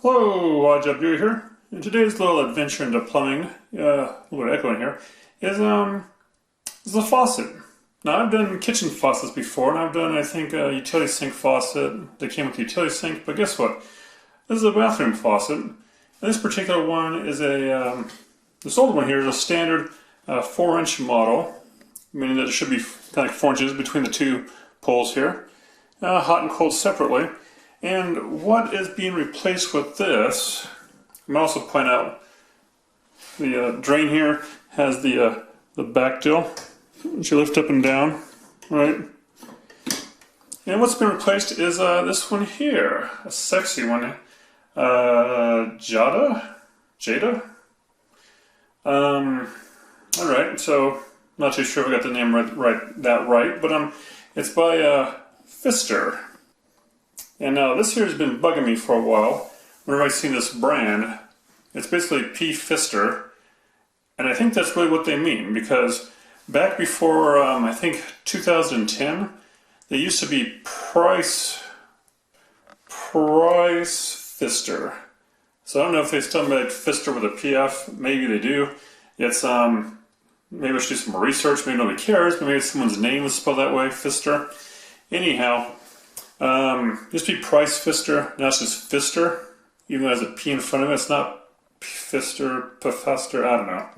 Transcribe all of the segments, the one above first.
Hello, Oddjob Dewey here. And today's little adventure into plumbing, a little bit of echo in here, is a faucet. Now I've done kitchen faucets before, and I've done, I think, a utility sink faucet that came with the utility sink, but guess what? This is a bathroom faucet. And this particular one is this old one here is a standard 4-inch model, meaning that it should be kind of 4 inches between the two poles here, hot and cold separately. And what is being replaced with this, I might also point out the drain here has the back dill that you lift up and down, right? And what's been replaced is this one here, a sexy one, Jaida? Alright, so not too sure if I got the name right, but it's by Pfister. And now this here has been bugging me for a while. Whenever I've seen this brand, it's basically P. Pfister, and I think that's really what they mean, because back before, I think 2010, they used to be Price Pfister. So I don't know if they still make Pfister with a PF. Maybe they do. It's maybe I should do some research. Maybe nobody cares, but maybe someone's name is spelled that way, Pfister. Anyhow. Used to be Price Pfister, now it's just Pfister, even though it has a P in front of it. It's not Pfister, I don't know.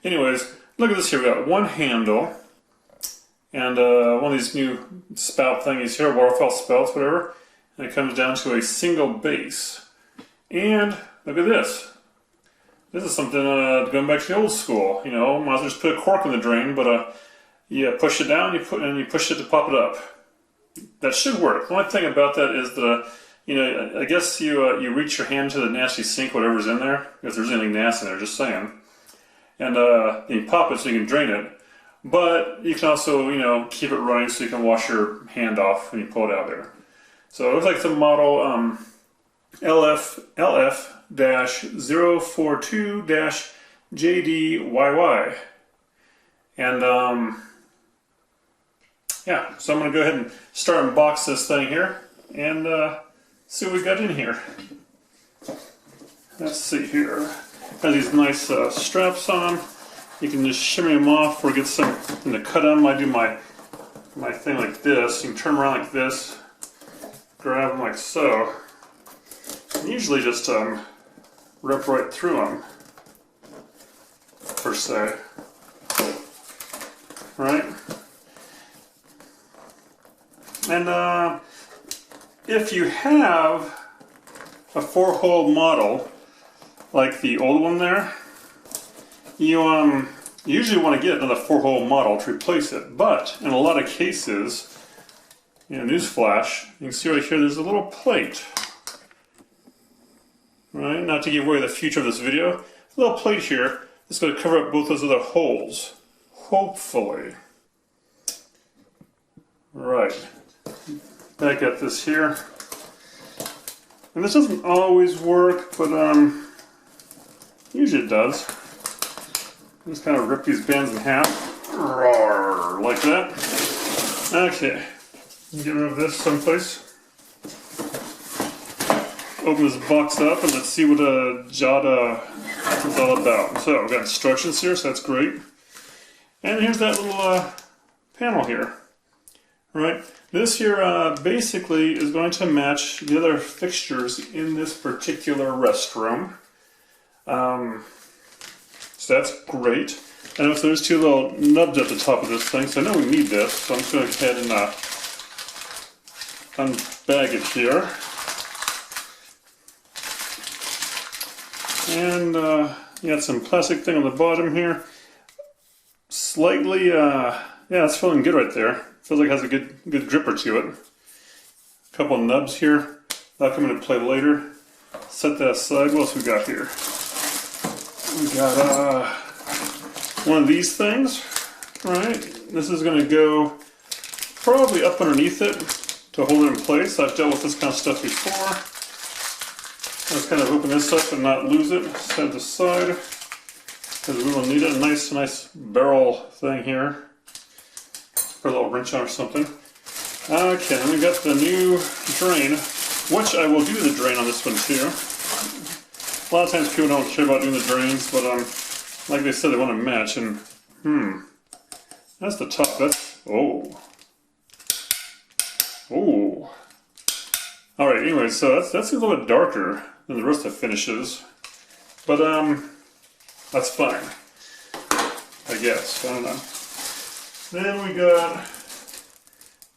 Anyways, look at this here. We got one handle, and one of these new spout thingies here, waterfall spouts, whatever, and it comes down to a single base. And look at this. This is something going back to the old school. You know, might as well just put a cork in the drain, but you push it down, you push it to pop it up. That should work. The only thing about that is that, you know, I guess you reach your hand to the nasty sink, whatever's in there, if there's anything nasty in there, just saying. And you pop it so you can drain it. But you can also, you know, keep it running so you can wash your hand off when you pull it out there. So it looks like the model LF-042-JDYY. And yeah, so I'm going to go ahead and start and unbox this thing here and see what we got in here. Let's see here. Got these nice straps on. You can just shimmy them off or get something to cut on. I do my thing like this. You can turn around like this, grab them like so, and usually just rip right through them, per se. Right? And if you have a 4-hole model like the old one there, you usually want to get another 4-hole model to replace it. But in a lot of cases, you know, newsflash, you can see right here there's a little plate. Right? Not to give away the future of this video, a little plate here that's going to cover up both those other holes. Hopefully. Right. Back at this here, and this doesn't always work, but usually it does. Just kind of rip these bands in half, like that. Okay, get rid of this someplace. Open this box up and let's see what Jaida is all about. So we've got instructions here, so that's great. And here's that little panel here. Right, this here basically is going to match the other fixtures in this particular restroom. So that's great. And notice there's two little nubs at the top of this thing, so I know we need this. So I'm just going to go ahead and unbag it here. And you got some plastic thing on the bottom here. Slightly, yeah, it's feeling good right there. Feels like it has a good gripper to it. A couple of nubs here. That'll come into play later. Set that aside. What else we got here? We got one of these things. Right. This is going to go probably up underneath it to hold it in place. I've dealt with this kind of stuff before. I was kind of open this up and not lose it. Set it aside because we will need a nice barrel thing here. Put a little wrench on or something. Okay, then we got the new drain, which I will do the drain on this one too. A lot of times people don't care about doing the drains, but like they said, they want to match. And that's the top. That's oh. All right. Anyway, so that's a little bit darker than the rest of the finishes, but that's fine, I guess. I don't know. Then we got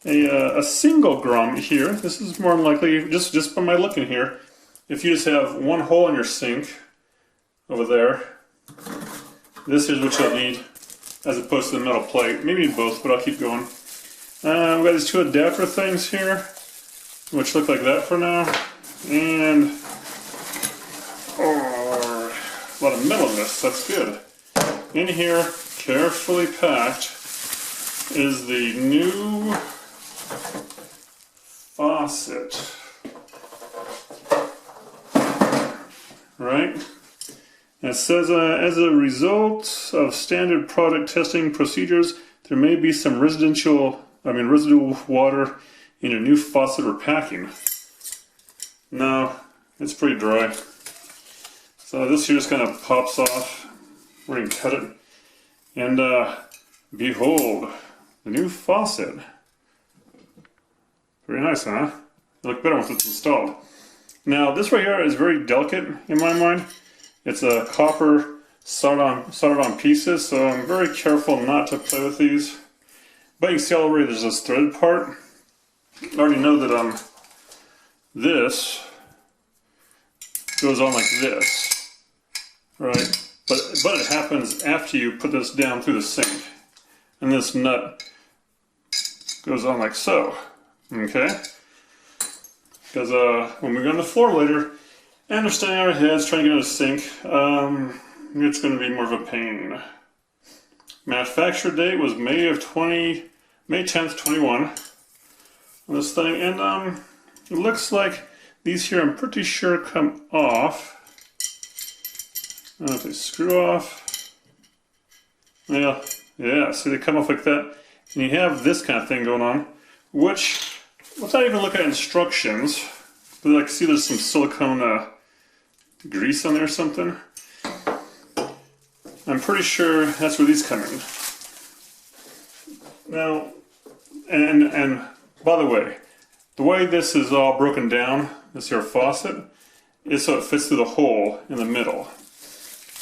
a single grommet here. This is more than likely, just by my looking here, if you just have one hole in your sink over there, this is what you'll need as opposed to the metal plate. Maybe both, but I'll keep going. We've got these two adapter things here, which look like that for now. And a lot of metal in this, that's good. In here, carefully packed, is the new faucet. Right? And it says, as a result of standard product testing procedures, there may be some residual water in your new faucet or packing. No, it's pretty dry. So this here just kind of pops off. We're going to cut it. And behold, the new faucet. Very nice, huh? It'll look better once it's installed. Now this right here is very delicate in my mind. It's a copper soldered on pieces, so I'm very careful not to play with these. But you can see already there's this threaded part. I already know that this goes on like this, right? But it happens after you put this down through the sink, and this nut goes on like so. Okay? Because when we go on the floor later, and we're standing on our heads trying to get in the sink, it's going to be more of a pain. Manufacture date was May 10th, 21 on this thing, and it looks like these here I'm pretty sure come off. I don't know if they screw off. Yeah, see, they come off like that. And you have this kind of thing going on, which, let's not even look at instructions, but I can see there's some silicone grease on there or something. I'm pretty sure that's where these come in. Now, and by the way this is all broken down, this here faucet, is so it fits through the hole in the middle.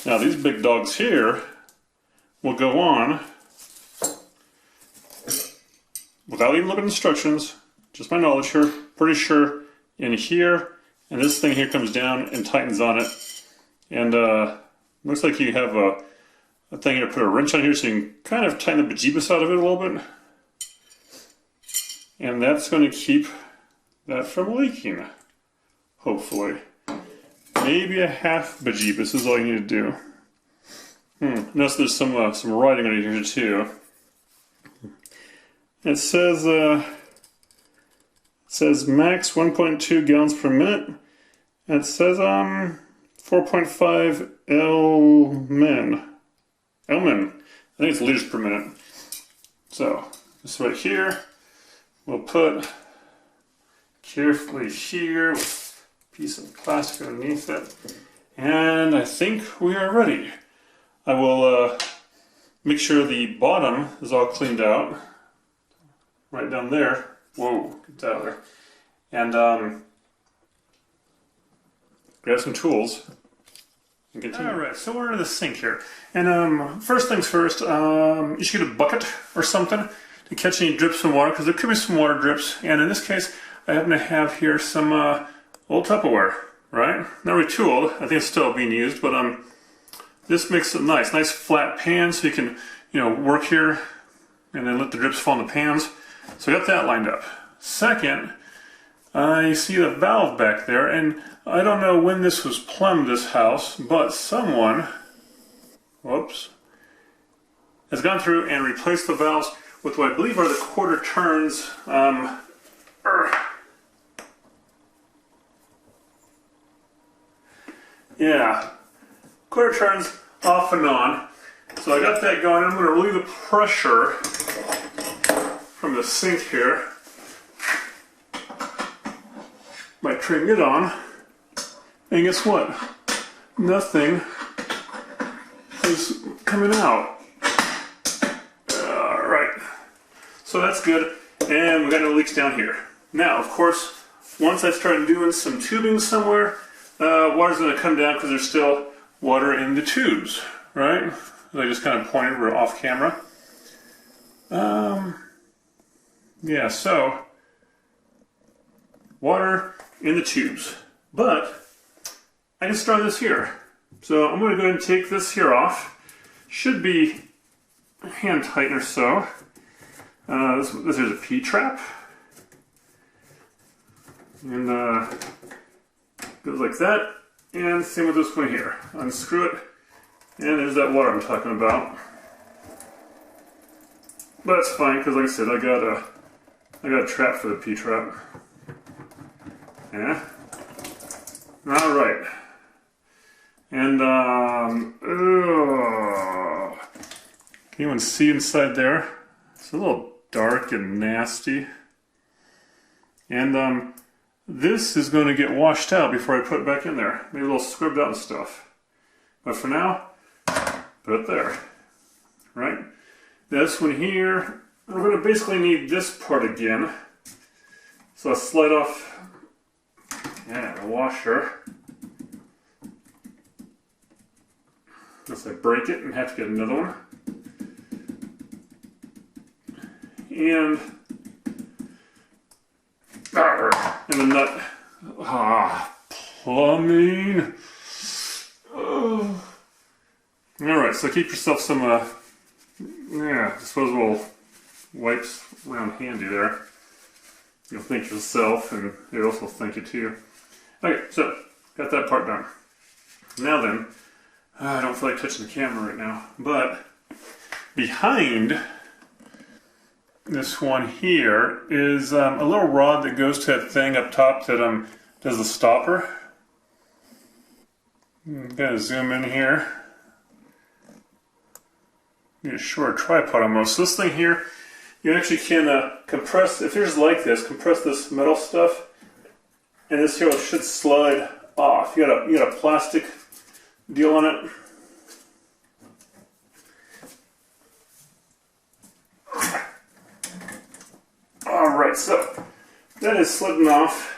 Now these big dogs here will go on without even looking at instructions, just my knowledge here, pretty sure in here, and this thing here comes down and tightens on it. And looks like you have a thing here to put a wrench on here so you can kind of tighten the bejeebus out of it a little bit. And that's going to keep that from leaking, hopefully. Maybe a half bejeebus is all you need to do. Notice there's some writing on here too. It says max 1.2 gallons per minute. And it says 4.5 Lmin. I think it's liters per minute. So this right here, we'll put carefully here with a piece of plastic underneath it. And I think we are ready. I will make sure the bottom is all cleaned out. Right down there. Whoa, get that out there. And grab some tools and continue. Alright, so we're in the sink here. And first things first, you should get a bucket or something to catch any drips from water, because there could be some water drips. And in this case, I happen to have here some old Tupperware, right? Not retooled, I think it's still being used, but this makes it nice flat pan so you can, work here and then let the drips fall in the pans. So I got that lined up. Second, you see the valve back there, and I don't know when this was plumbed, this house, but someone, whoops, has gone through and replaced the valves with what I believe are the quarter turns. Yeah, quarter turns off and on. So I got that going. I'm going to relieve the pressure from the sink here by turning it on. And guess what? nothing is coming out. Alright, so that's good. And we got no leaks down here. Now, of course, once I start doing some tubing somewhere, water's going to come down because there's still water in the tubes, right? I just kind of pointed, we're off camera. Yeah, so water in the tubes. But I can start this here. So I'm going to go ahead and take this here off. Should be a hand tightener so. This is a P-trap. And goes like that. And same with this one here. Unscrew it. And there's that water I'm talking about. But it's fine because, like I said, I got a trap for the P-trap. Yeah. All right. And can anyone see inside there? It's a little dark and nasty. And this is going to get washed out before I put it back in there. Maybe a little scrubbed out and stuff. But for now, put it there. Right? This one here, we're going to basically need this part again. So I'll slide off, the washer. Unless I break it and have to get another one. And the nut. Plumbing. Oh. Alright, so keep yourself some disposable wipes around handy there. You'll thank yourself and you'll also thank you too. Okay, so got that part done. Now then, I don't feel like touching the camera right now, but behind this one here is a little rod that goes to that thing up top that does the stopper. Gotta zoom in here. Need a short tripod almost. So this thing here, you actually can compress, if yours is like this, compress this metal stuff, and this here should slide off. You got a plastic deal on it. Alright, so that is sliding off.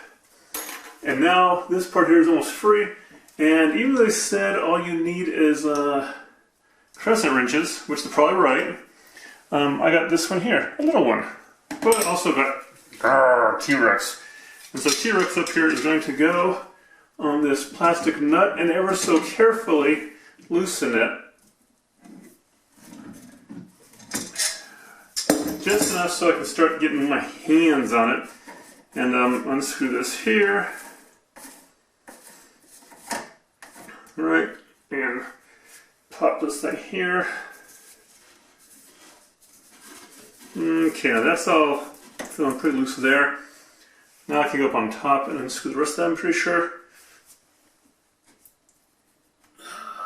And now this part here is almost free. And even though they said all you need is crescent wrenches, which they're probably right, I got this one here, a little one. But I also got T-Rex. And so T-Rex up here is going to go on this plastic nut and ever so carefully loosen it. Just enough so I can start getting my hands on it. And unscrew this here. Right, and pop this thing here. Okay, now that's all feeling pretty loose there. Now I can go up on top and unscrew the rest of that, I'm pretty sure.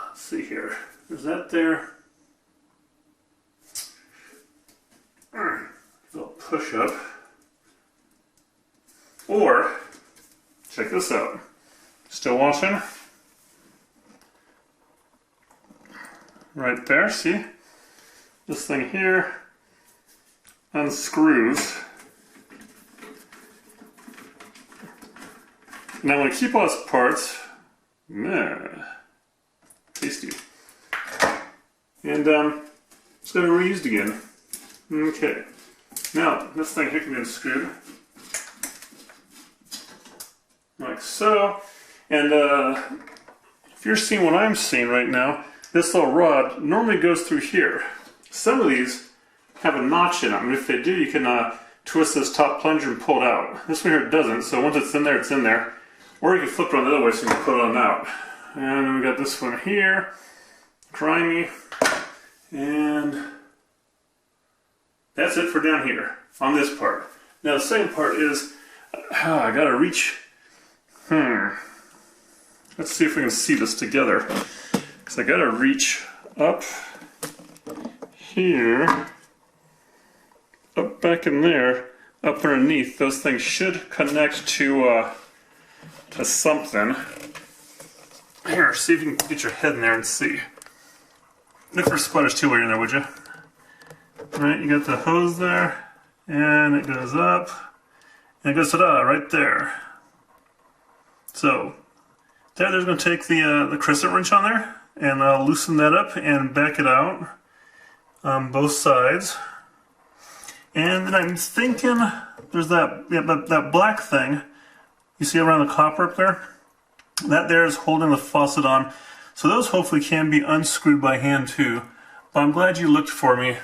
Let's see here. Is that there? A little push up. Or, check this out. Still watching? Right there, see? This thing here unscrews. Now I'm going to keep all its parts. Tasty. And it's going to be reused again. Okay. Now, this thing here can be unscrewed. Like so. And if you're seeing what I'm seeing right now, this little rod normally goes through here. Some of these have a notch in them, and if they do, you can twist this top plunger and pull it out. This one here doesn't, so once it's in there, it's in there. Or you can flip it on the other way so you can pull it on out. And then we got this one here, grimy, and that's it for down here on this part. Now the second part is, I gotta reach. Let's see if we can see this together. Because I gotta reach up here, up back in there, up underneath. Those things should connect to something. Here, see if you can get your head in there and see. Look for splatters too while you're in there, would you? Alright, you got the hose there, and it goes up, and it goes ta-da, right there. So, there's going to take the crescent wrench on there, and loosen that up and back it out on both sides. And then I'm thinking there's that black thing you see around the copper up there. That there is holding the faucet on. So those hopefully can be unscrewed by hand too. But I'm glad you looked for me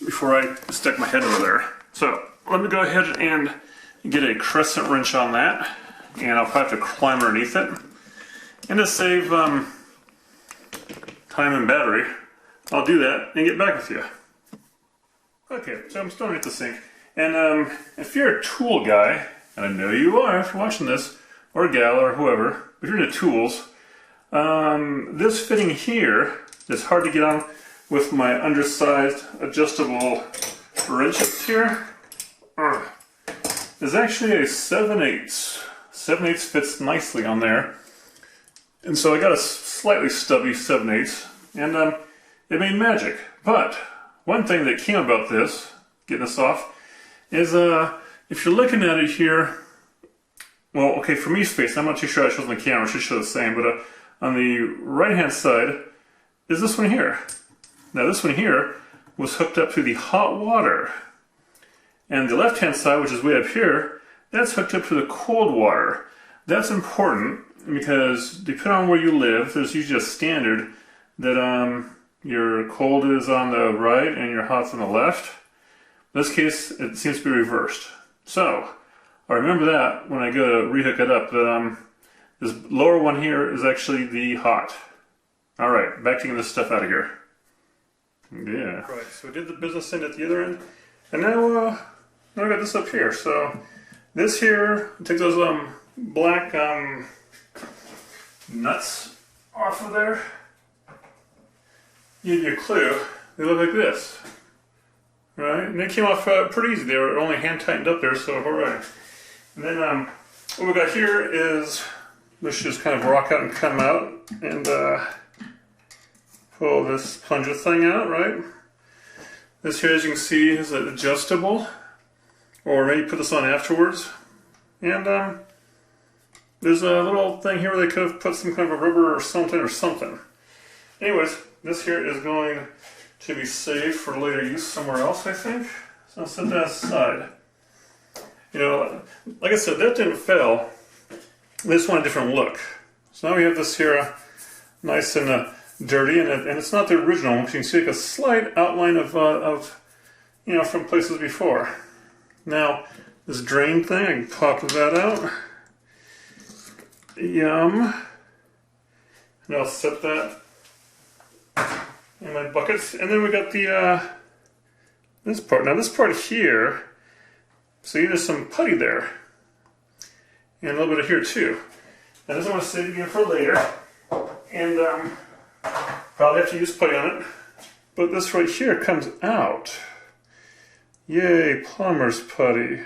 before I stuck my head over there. So let me go ahead and get a crescent wrench on that. And I'll probably have to climb underneath it. And to save time and battery, I'll do that and get back with you. Okay, so I'm still underneath the sink. And if you're a tool guy, and I know you are if you're watching this, or gal, or whoever, if you're into tools, this fitting here is hard to get on with my undersized adjustable wrenches here. Is actually a 7/8. 7/8 fits nicely on there. And so I got a slightly stubby 7/8, and it made magic. But one thing that came about this, getting this off, is if you're looking at it here, well, okay, for me face, I'm not too sure I shows on the camera, it should show the same, but on the right hand side is this one here. Now this one here was hooked up to the hot water. And the left hand side, which is way up here, that's hooked up to the cold water. That's important because depending on where you live, there's usually a standard that your cold is on the right and your hot's on the left. In this case, it seems to be reversed. So, I remember that when I go to rehook it up, that this lower one here is actually the hot. Alright, back to getting this stuff out of here. Yeah. Right, so we did the business end at the other end, and now I got this up here. So, this here, take those black nuts off of there. Give you a clue, they look like this. Right, and they came off pretty easy. They were only hand tightened up there, so alright. And then what we got here is, let's just kind of rock out and come out and pull this plunger thing out, right? This here, as you can see, is adjustable, or maybe put this on afterwards. And there's a little thing here where they could have put some kind of a rubber or something. Anyways, this here is going to be saved for later use somewhere else, I think. So I'll set that aside. You know, like I said, that didn't fail. They just want a different look. So now we have this here nice and dirty, and it's not the original. You can see like a slight outline of you know, from places before. Now, this drain thing, I can pop that out. Yum. And I'll set that in my buckets. And then we got the this part. Now this part here, see there's some putty there. And a little bit of here too. Now this I want to save again for later. And probably have to use putty on it. But this right here comes out. Yay, plumber's putty.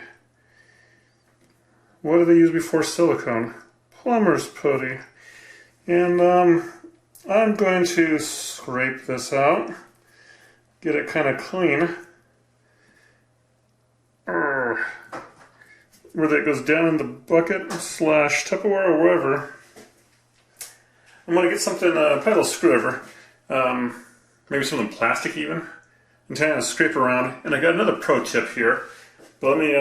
What did they use before silicone? Plumber's putty. And I'm going to scrape this out, get it kind of clean, where that goes down in the bucket slash Tupperware or wherever. I'm going to get something, probably a little screwdriver, maybe something plastic even, and kind of scrape around. And I got another pro tip here, but let me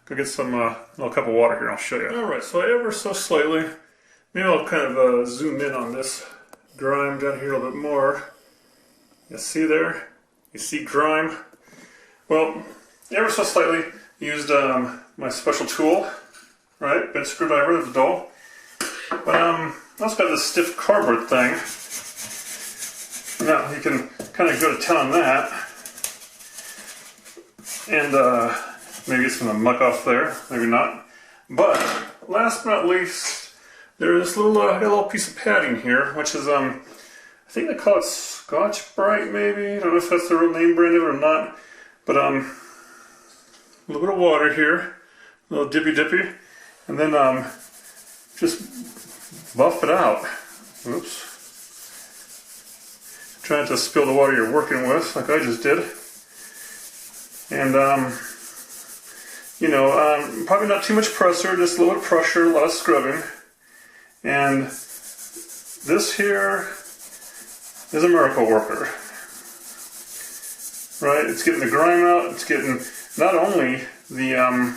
go get some little cup of water here and I'll show you. Alright, so ever so slightly, maybe I'll kind of zoom in on this grime down here a little bit more. You see there? You see grime? Well, ever so slightly used my special tool, right? Bent screwdriver, that's dull. But I also got this stiff cardboard thing. Now you can kind of go to town on that. And maybe get some of the muck off there, maybe not. But last but not least, there's this little piece of padding here, which is I think they call it Scotch Brite, maybe. I don't know if that's the real name brand of it or not. But a little bit of water here, a little dippy, and then just buff it out. Oops. Try not to spill the water you're working with, like I just did. And, probably not too much pressure, just a little bit of pressure, a lot of scrubbing. And this here is a miracle worker. Right? It's getting the grime out, it's getting not only the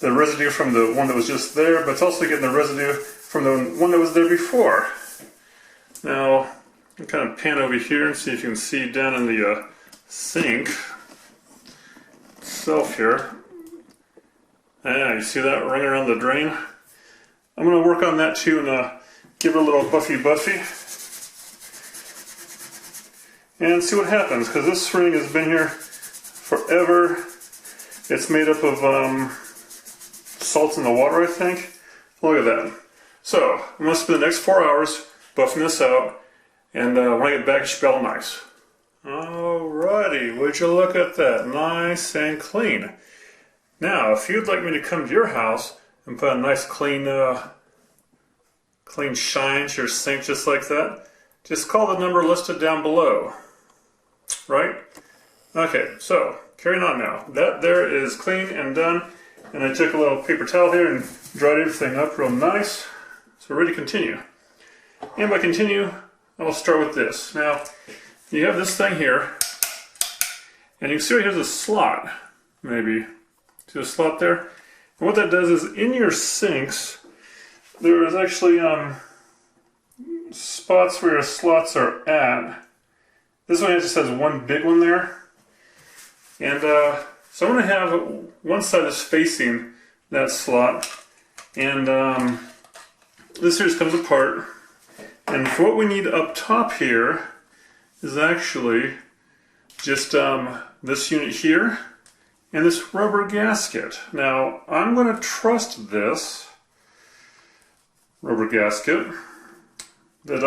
residue from the one that was just there, but it's also getting the residue from the one that was there before. Now, I'll kind of pan over here and see if you can see down in the sink itself here. Yeah, you see that ring around the drain? I'm going to work on that too and give it a little buffy and see what happens, because this ring has been here forever. It's made up of salts in the water, I think. Look at that. So, I'm going to spend the next 4 hours buffing this out, and when I get back it should be all nice. Alrighty, would you look at that? Nice and clean. Now, if you'd like me to come to your house and put a nice clean shine to your sink just like that, just call the number listed down below. Right? Okay, so carrying on now. That there is clean and done, and I took a little paper towel here and dried everything up real nice. So we're ready to continue. And by continue, I'll start with this. Now, you have this thing here, and you can see right here's a slot, maybe. See a slot there? And what that does is in your sinks, there is actually spots where your slots are at. This one just has one big one there. And so I'm going to have one side that's facing that slot. And this here just comes apart. And for what we need up top here is actually just this unit here and this rubber gasket. Now, I'm going to trust this rubber gasket that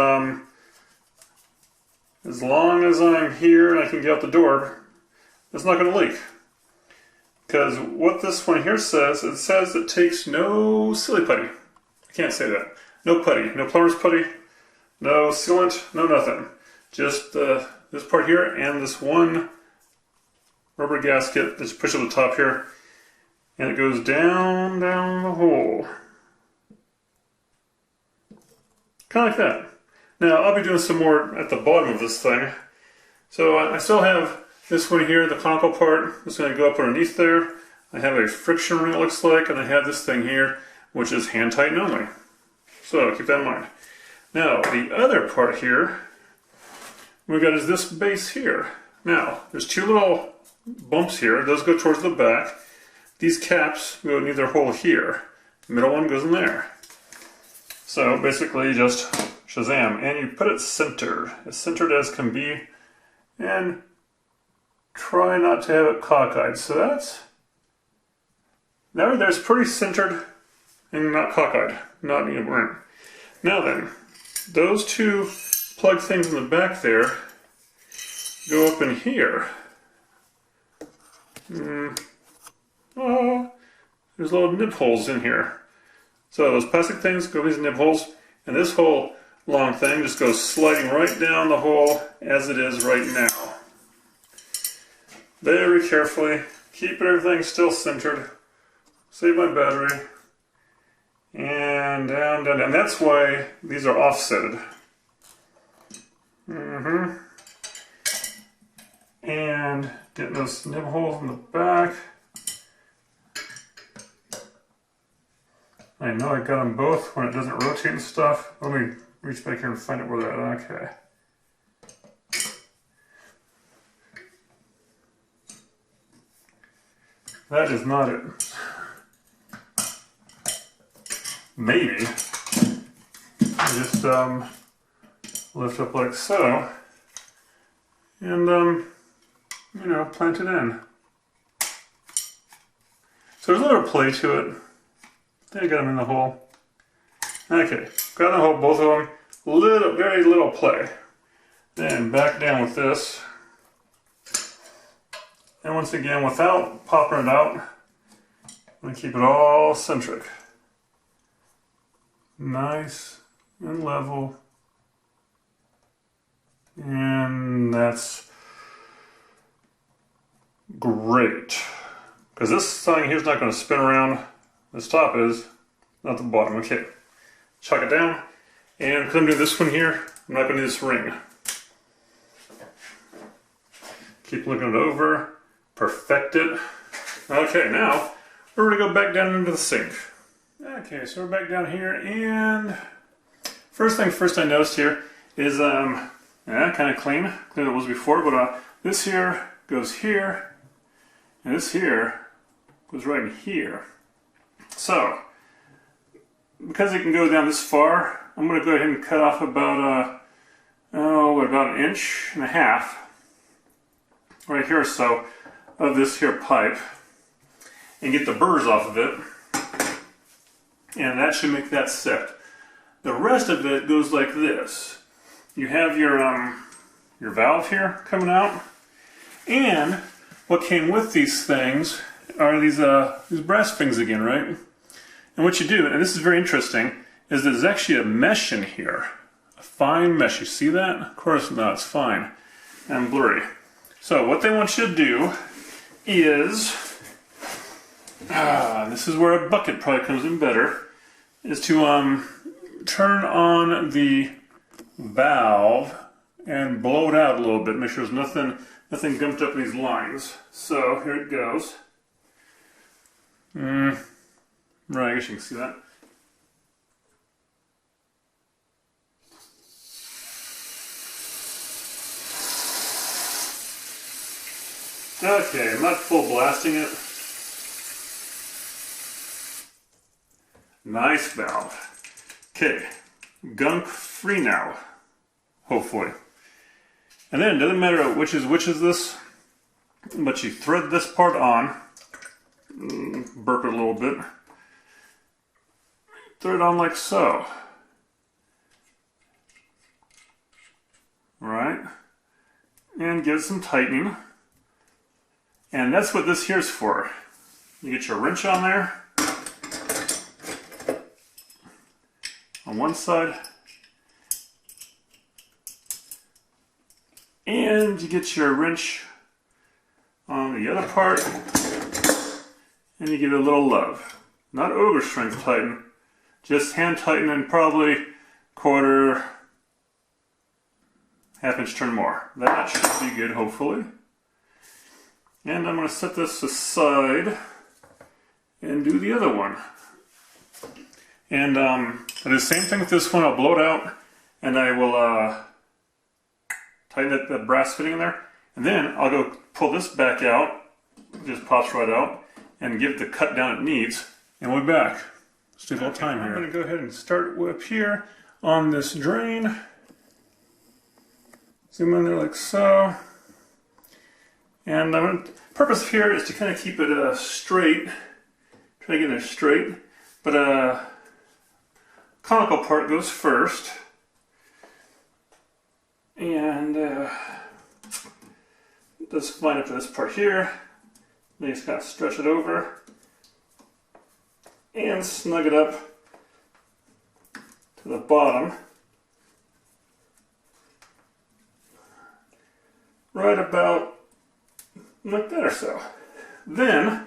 as long as I'm here and I can get out the door, it's not going to leak. Because what this one here says, it says it takes no silly putty. I can't say that. No putty. No plumber's putty. No sealant. No nothing. Just this part here and this one rubber gasket that you push up the top here. And it goes down the hole. Kind of like that. Now, I'll be doing some more at the bottom of this thing. So I still have this one here, the conical part. It's going to go up underneath there. I have a friction ring, it looks like, and I have this thing here, which is hand tighten only. So keep that in mind. Now, the other part here, we've got is this base here. Now, there's two little bumps here. Those go towards the back. These caps go in either hole here. The middle one goes in there. So basically just Shazam, and you put it centered, as centered as can be, and try not to have it cockeyed. So there's pretty centered and not cockeyed, not in a burn. Now then, those two plug things in the back there go up in here. There's little nib holes in here. So those plastic things go in these nib holes, and this whole long thing just goes sliding right down the hole as it is right now. Very carefully, keeping everything still centered. Save my battery. And down. And that's why these are offsetted. And getting those nib holes in the back. I know I got them both when it doesn't rotate and stuff. Let me reach back here and find out where they're at. Okay. That is not it. Maybe. Just lift up like so. And, plant it in. So there's a little play to it. There, got them in the hole. Okay, got in the hole, both of them. Very little play. Then back down with this. And once again, without popping it out, I'm going to keep it all centric. Nice and level. And that's great. Because this thing here's not going to spin around. This top is, not the bottom. Okay. Chuck it down. And because I'm doing this one here, I'm not going to do this ring. Keep looking it over. Perfect it. Okay, now we're going to go back down into the sink. Okay, so we're back down here, and first thing first I noticed here is, yeah, kind of clean as it was before, but this here goes here, and this here goes right in here. So, because it can go down this far, I'm going to go ahead and cut off about, about 1.5 inches right here or so of this here pipe and get the burrs off of it, and that should make that set. The rest of it goes like this. You have your valve here coming out, and what came with these things are these brass things again, right? And what you do, and this is very interesting, is there's actually a mesh in here, a fine mesh. You see that? Of course not. It's fine and blurry. So what they want you to do is, this is where a bucket probably comes in better, is to turn on the valve and blow it out a little bit. Make sure there's nothing gumped up in these lines. So here it goes. Right, I guess you can see that. Okay, I'm not full blasting it. Nice valve. Okay, gunk free now, hopefully. And then it doesn't matter which is this, but you thread this part on, burp it a little bit, thread it on like so. Alright, and give it some tightening. And that's what this here's for. You get your wrench on there, on one side, and you get your wrench on the other part, and you give it a little love. Not ogre strength tighten, just hand tighten, and probably quarter, half-inch turn more. That should be good, hopefully. And I'm going to set this aside and do the other one. And I do the same thing with this one. I'll blow it out, and I will tighten the brass fitting in there. And then I'll go pull this back out. It just pops right out. And give it the cut down it needs. And we'll be back. Let's do a little time here. I'm going to go ahead and start up here on this drain. Zoom in there like so. And the purpose here is to kind of keep it straight. Try to get it straight. But conical part goes first. And just line up to this part here. Then you just kind of stretch it over. And snug it up to the bottom. Right about like that or so. Then,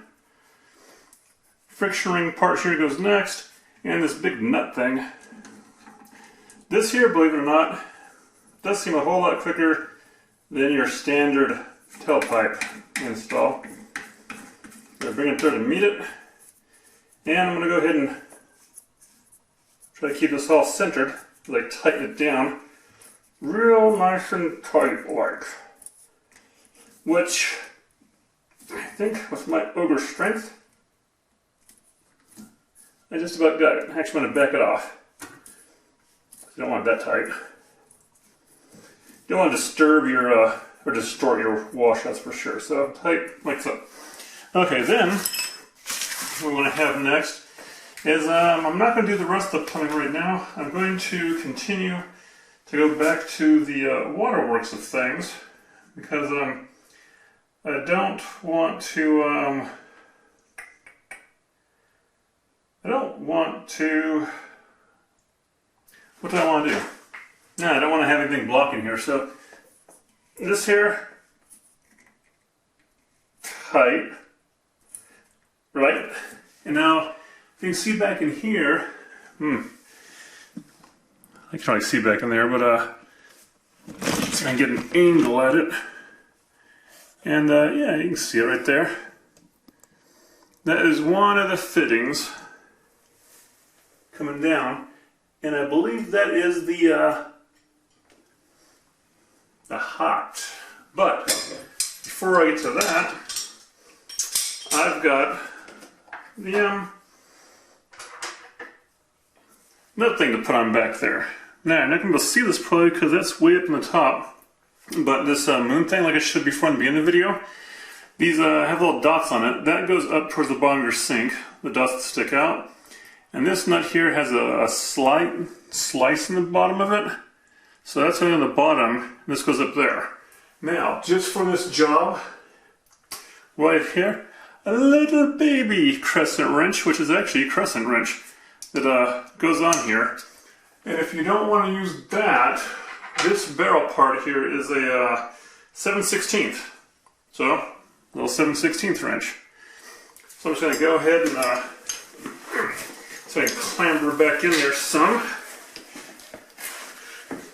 friction ring part here goes next, and this big nut thing. This here, believe it or not, does seem a whole lot quicker than your standard tailpipe install. I'm going to bring it there to meet it, and I'm going to go ahead and try to keep this all centered as I tighten it down real nice and tight like. Which I think with my ogre strength, I just about got it. Actually, I'm going to back it off. You don't want it that tight. You don't want to disturb your, or distort your wash, that's for sure. So tight like so. Okay, then what we want to have next is, I'm not going to do the rest of the plumbing right now. I'm going to continue to go back to the waterworks of things, because I don't want to what do I want to do? No, I don't want to have anything blocking here, so this here, tight, right? And now, if you can see back in here, I can probably see back in there, but see if I can get an angle at it. And yeah, you can see it right there. That is one of the fittings coming down, and I believe that is the hot. But before I get to that, I've got the another thing to put on back there. Now, you're not going to be able to see this probably because that's way up in the top. But this moon thing, like I showed before in the beginning of the video, these have little dots on it. That goes up towards the bottom of your sink, the dots that stick out. And this nut here has a slight slice in the bottom of it. So that's only on the bottom, and this goes up there. Now, just for this job, right here, a little baby crescent wrench, which is actually a crescent wrench, that goes on here. And if you don't want to use that, this barrel part here is a 7/16. So, a little 7/16 wrench. So I'm just going to go ahead and so I can clamber back in there some.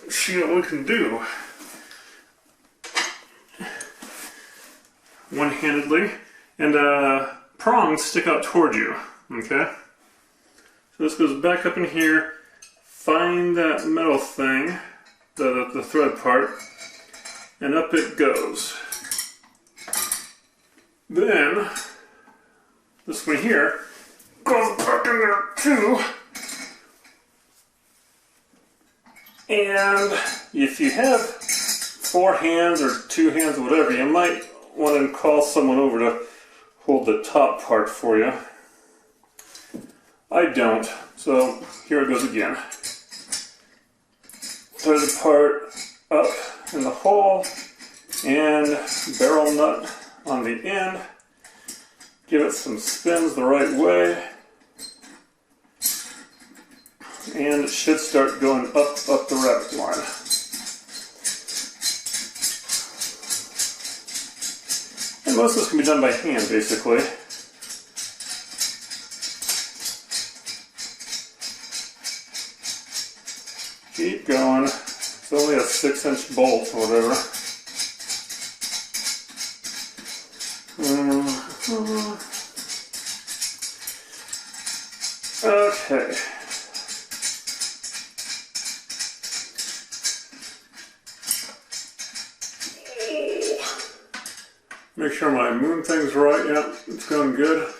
See what we can do. One-handedly. And prongs stick out toward you. Okay? So this goes back up in here. Find that metal thing, the thread part, and up it goes. Then, this one here goes back in there too. And if you have 4 hands or 2 hands or whatever, you might want to call someone over to hold the top part for you. I don't, so here it goes again. Throw the part up in the hole and barrel nut on the end. Give it some spins the right way. And it should start going up the rabbit line. And most of this can be done by hand, basically. Keep going. It's only a 6-inch bolt or whatever. Okay. Make sure my moon thing's right. Yep, it's going good.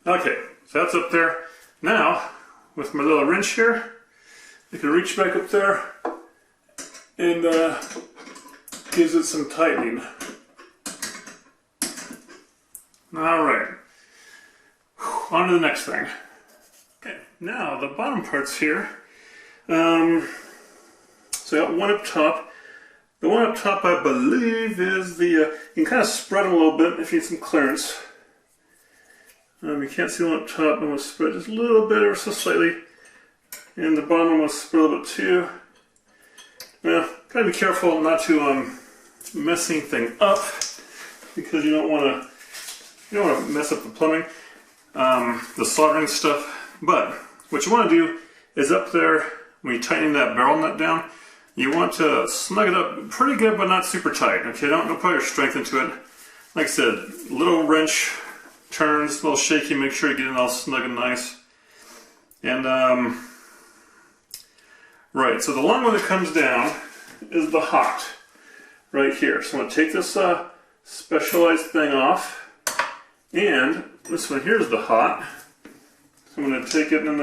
Okay, so that's up there. Now, with my little wrench here, I can reach back up there and gives it some tightening. Alright, on to the next thing. Okay, now the bottom part's here. So I got one up top. The one up top, I believe, is the, you can kind of spread them a little bit if you need some clearance. You can't see the one up top. I'm going to spread just a little bit or so slightly. And the bottom, I'm going to spread a little bit too. Now, gotta be careful not to mess anything up, because you don't want to mess up the plumbing, the soldering stuff. But what you want to do is up there, when you tighten that barrel nut down, you want to snug it up pretty good, but not super tight. Okay, don't put your strength into it. Like I said, little wrench turns, a little shaky. Make sure you get it all snug and nice. And right, so the long one that comes down is the hot, right here. So I'm going to take this specialized thing off, and this one here is the hot. So I'm going to take it and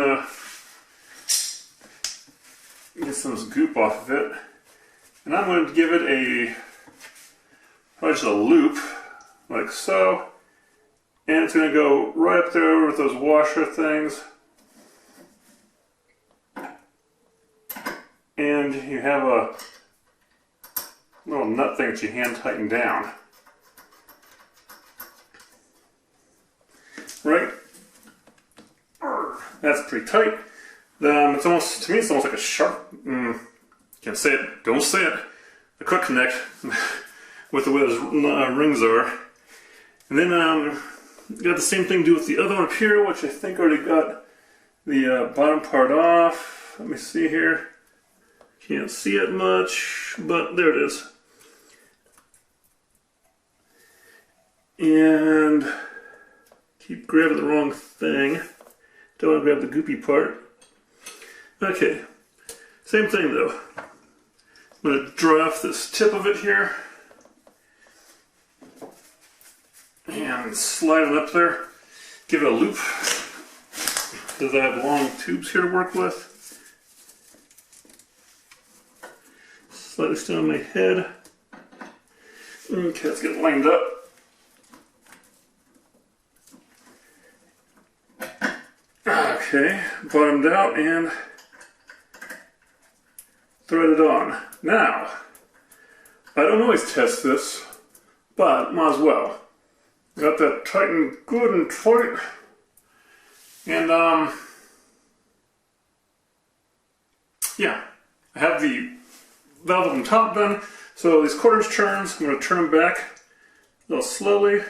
get some goop off of it, and I'm going to give it probably just a loop, like so, and it's going to go right up there with those washer things, and you have a little nut thing that you hand tighten down. Right? That's pretty tight. It's almost, to me, it's almost like a sharp. Can't say it. Don't say it. A quick connect with the way those rings are, and then got the same thing to do with the other one up here, which I think already got the bottom part off. Let me see here. Can't see it much, but there it is. And keep grabbing the wrong thing. Don't want to grab the goopy part. Okay, same thing though. I'm going to dry off this tip of it here and slide it up there. Give it a loop because I have long tubes here to work with. Slightly still on my head. Okay, let's get it lined up. Okay, bottomed out and threaded on. Now, I don't always test this, but might as well. Got that tightened good and tight. And yeah, I have the valve on top done. So these quarters turns, I'm going to turn them back a little slowly,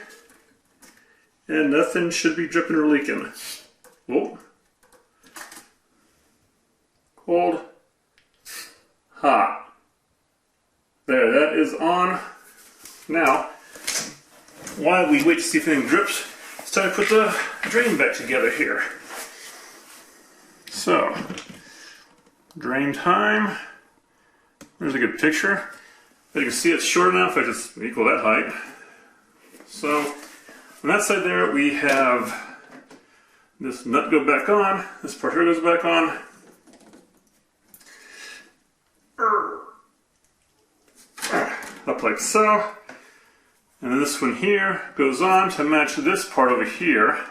and nothing should be dripping or leaking. Whoa. Cold. Hot. There, that is on. Now, while we wait to see if anything drips, it's time to put the drain back together here. So, drain time. There's a good picture. As you can see, it's short enough, I just equal that height. So, on that side there, we have this nut go back on, this part here goes back on. Up like so. And then this one here goes on to match this part over here.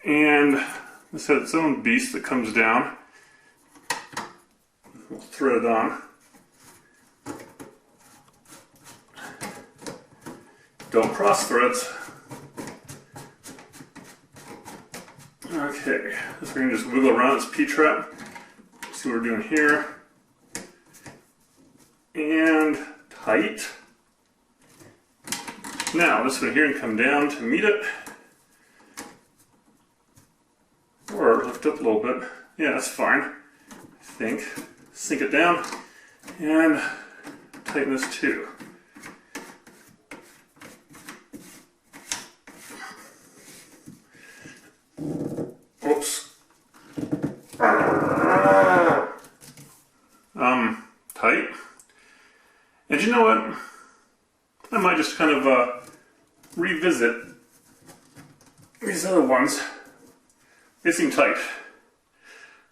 And this has its own beast that comes down. We'll thread it on. Don't cross threads. Okay, so we're going to just wiggle around this P-trap. See what we're doing here. And tight. Now this one here can come down to meet it. Or lift up a little bit. Yeah, that's fine. I think. Sink it down and tighten this too. Oops. Tight. And you know what? I might just kind of revisit these other ones. They seem tight.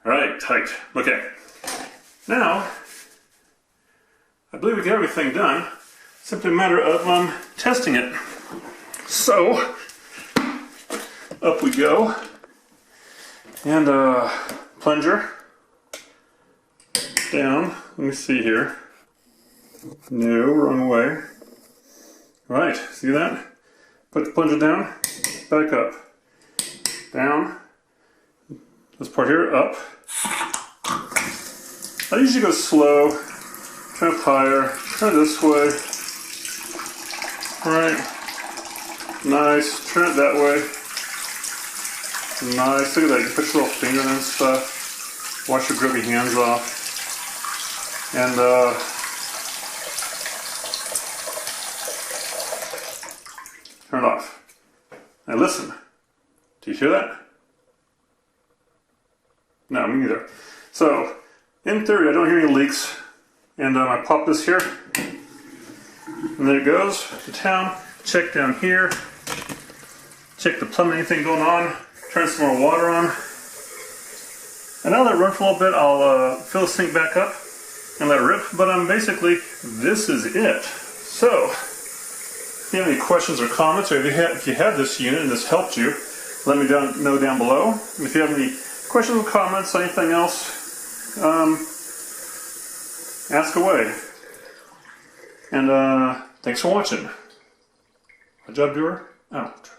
Alright, tight. Okay. Now, I believe we got everything done. Simply a matter of testing it. So, up we go. And plunger down. Let me see here. No, wrong way. Right, see that? Put the plunger down, back up. Down. This part here, up. I usually go slow, kind of higher, kind of this way. Right. Nice. Turn it that way. Nice. Look at that. You put your little finger in and stuff. Wash your grubby hands off. And turn it off. Now listen. Do you hear that? No, me neither. So, in theory, I don't hear any leaks. And I pop this here. And there it goes to town. Check down here. Check the plumbing, anything going on. Turn some more water on. And now let it run for a little bit. I'll fill the sink back up and let it rip. But basically, this is it. So, if you have any questions or comments, or if you have this unit and this helped you, let me know down below. And if you have any questions or comments, anything else, ask away. And thanks for watching. A job doer out.